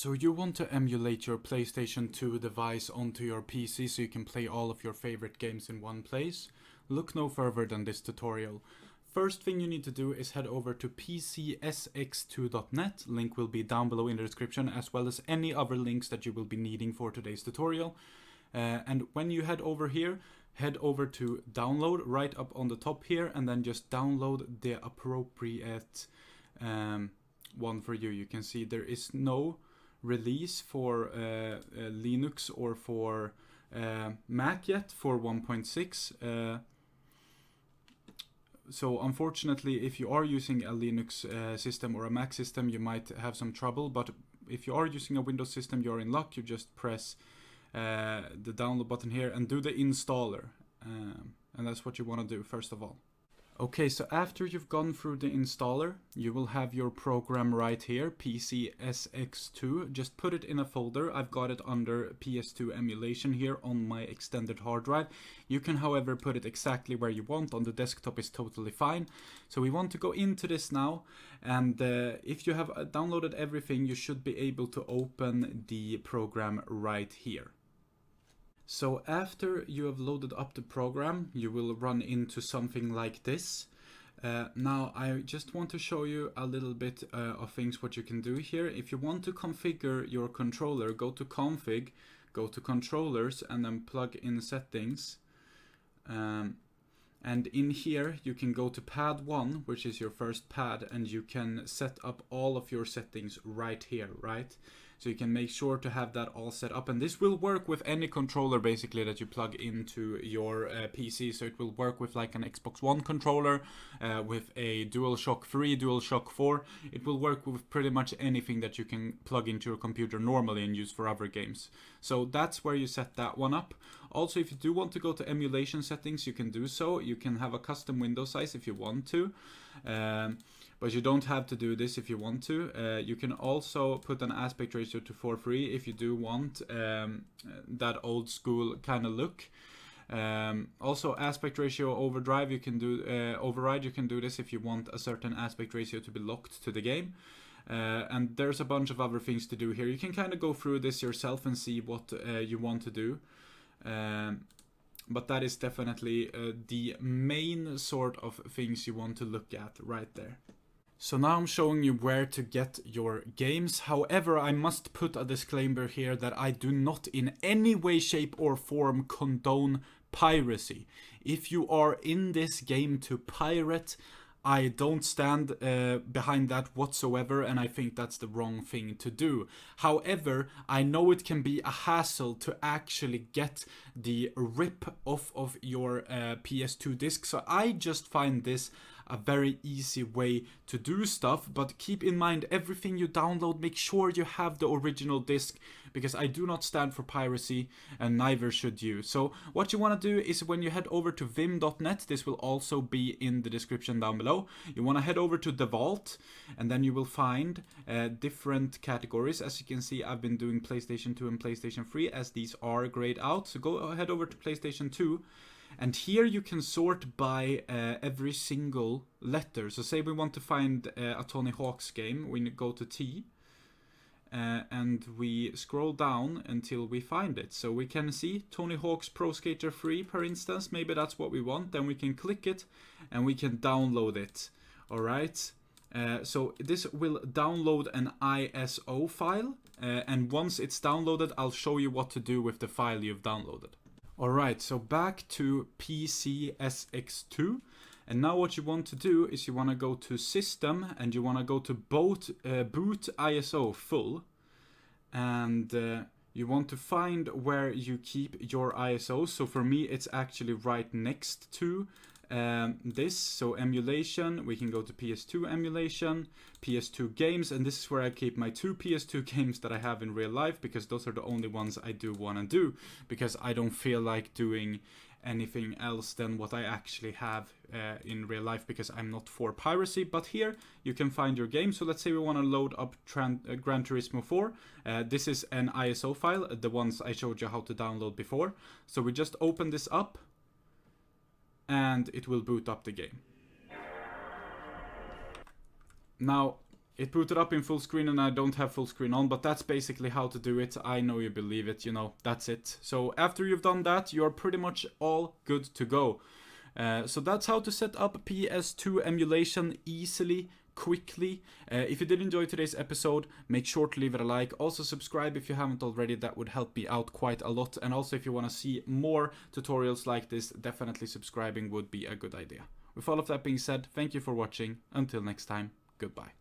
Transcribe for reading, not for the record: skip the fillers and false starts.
So you want to emulate your PlayStation 2 device onto your PC so you can play all of your favorite games in one place? Look no further than this tutorial. First thing you need to do is head over to pcsx2.net, link will be down below in the description, as well as any other links that you will be needing for today's tutorial. And when you head over here, head over to download right up on the top here, and then just download the appropriate one for you. You can see there is no release for Linux or for Mac yet for 1.6. So unfortunately, if you are using a Linux system or a Mac system, you might have some trouble. But if you are using a Windows system, you're in luck. You just press the download button here and do the installer. And that's what you want to do first of all. Okay, so after you've gone through the installer, you will have your program right here, Ps2. Just put it in a folder. I've got it under Ps2 Emulation here on my extended hard drive. You can, however, put it exactly where you want. On the desktop is totally fine. So we want to go into this now, and if you have downloaded everything, you should be able to open the program right here. So after you have loaded up the program, you will run into something like this. Now I just want to show you a little bit of things what you can do here. If you want to configure your controller, go to config, go to controllers, and then plug in settings. And in here you can go to pad 1, which is your first pad, and you can set up all of your settings right here, right? So you can make sure to have that all set up, and this will work with any controller basically that you plug into your PC. So it will work with like an Xbox One controller, with a DualShock 3, DualShock 4. It will work with pretty much anything that you can plug into your computer normally and use for other games. So that's where you set that one up. Also, if you do want to go to emulation settings, you can do so. You can have a custom window size if you want to. But you don't have to do this if you want to. You can also put an aspect ratio to 4:3 if you do want that old school kind of look. Also, aspect ratio override, you can do this if you want a certain aspect ratio to be locked to the game. And there's a bunch of other things to do here. You can kind of go through this yourself and see what you want to do. But that is definitely the main sort of things you want to look at right there. So now I'm showing you where to get your games. However, I must put a disclaimer here that I do not in any way, shape or form condone piracy. If you are in this game to pirate, I don't stand behind that whatsoever, and I think that's the wrong thing to do. However, I know it can be a hassle to actually get the rip off of your PS2 disc, so I just find this a very easy way to do stuff. But keep in mind, everything you download, make sure you have the original disc, because I do not stand for piracy, and neither should you. So what you want to do is when you head over to vim.net, this will also be in the description down below, you want to head over to the vault, and then you will find different categories. As you can see, I've been doing PlayStation 2 and PlayStation 3 as these are grayed out. So go head over to PlayStation 2. And here you can sort by every single letter. So say we want to find a Tony Hawk's game, we go to T, and we scroll down until we find it. So we can see Tony Hawk's Pro Skater 3, for instance. Maybe that's what we want. Then we can click it and we can download it. All right. So this will download an ISO file. And once it's downloaded, I'll show you what to do with the file you've downloaded. Alright, so back to PCSX2, and now what you want to do is you want to go to System, and you want to go to boot ISO full, and you want to find where you keep your ISO. So for me it's actually right next to this. So emulation, we can go to PS2 emulation, PS2 games, and this is where I keep my 2 PS2 games that I have in real life, because those are the only ones I do want to do, because I don't feel like doing anything else than what I actually have in real life, because I'm not for piracy. But here you can find your game. So let's say we want to load up Gran Turismo 4. This is an ISO file, the ones I showed you how to download before. So we just open this up, and it will boot up the game. Now, It booted up in full screen and I don't have full screen on, but that's basically how to do it. I know you believe it, you know, that's it. So after you've done that, you're pretty much all good to go. So that's how to set up PS2 emulation easily, quickly. If you did enjoy today's episode, make sure to leave it a like. Also subscribe if you haven't already, that would help me out quite a lot. And also if you want to see more tutorials like this, definitely subscribing would be a good idea. With all of that being said, thank you for watching. Until next time, goodbye.